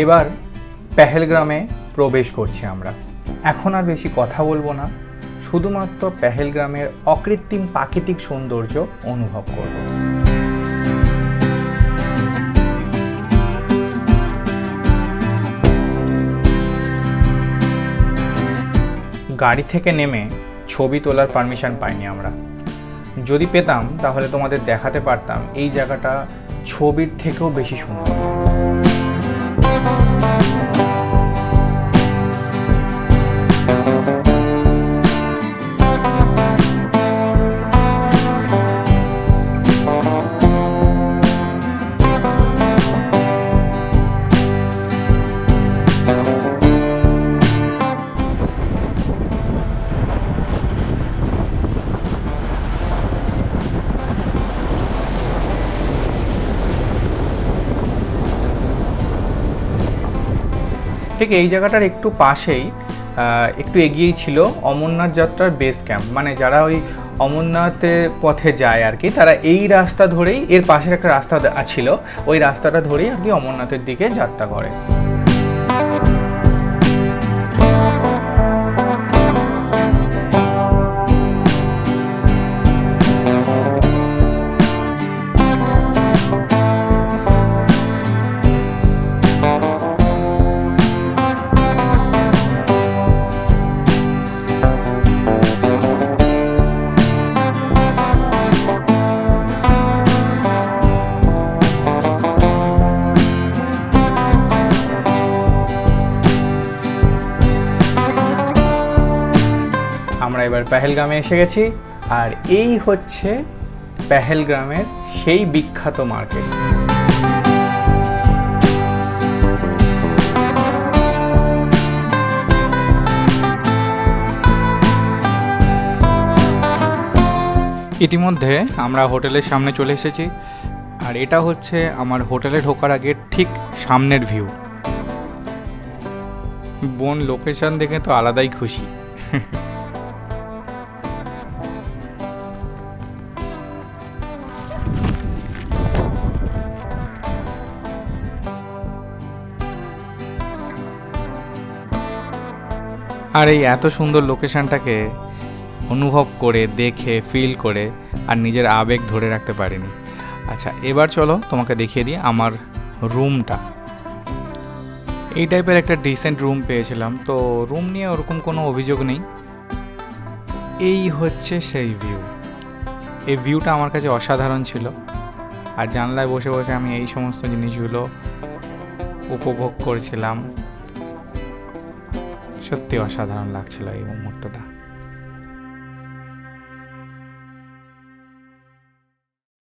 এবার পেহেলগ্রামে প্রবেশ করছি আমরা। এখন আর বেশি কথা বলবো না, শুধুমাত্র পেহেলগ্রামের অকৃত্রিম প্রাকৃতিক সৌন্দর্য অনুভব করব। গাড়ি থেকে নেমে ছবি তোলার পারমিশন পাইনি আমরা। যদি পেতাম তাহলে তোমাদের দেখাতে পারতাম এই জায়গাটা ছবির থেকেও বেশি সুন্দর। ঠিক এই জায়গাটার একটু পাশেই একটু এগিয়েই ছিল অমরনাথ যাত্রার বেস ক্যাম্প। মানে যারা ওই অমরনাথের পথে যায় আর কি, তারা এই রাস্তা ধরেই, এর পাশের একটা রাস্তা ছিল, ওই রাস্তাটা ধরেই আর কি অমরনাথের দিকে যাত্রা করে। আমরা এবার পেহেলগ্রামে এসে গেছি, আর এই হচ্ছে পেহেলগ্রামের সেই বিখ্যাত মার্কেট। ইতিমধ্যে আমরা হোটেলের সামনে চলে এসেছি, আর এটা হচ্ছে আমার হোটেলে ঢোকার আগে ঠিক সামনের ভিউ। বোন লোকেশন দেখে তো আলাদাই খুশি। আর এই এত সুন্দর লোকেশনটাকে অনুভব করে, দেখে, ফিল করে আর নিজের আবেগ ধরে রাখতে পারিনি। আচ্ছা, এবার চলো তোমাকে দেখিয়ে দিই আমার রুমটা। এই টাইপের একটা ডিসেন্ট রুম পেয়েছিলাম, তো রুম নিয়ে ওরকম কোনো অভিযোগ নেই। এই হচ্ছে সেই ভিউ। এই ভিউটা আমার কাছে অসাধারণ ছিল, আর জানলায় বসে বসে আমি এই সমস্ত জিনিসগুলো উপভোগ করছিলাম। সত্যি অসাধারণ লাগছিল এই মুহূর্তটা।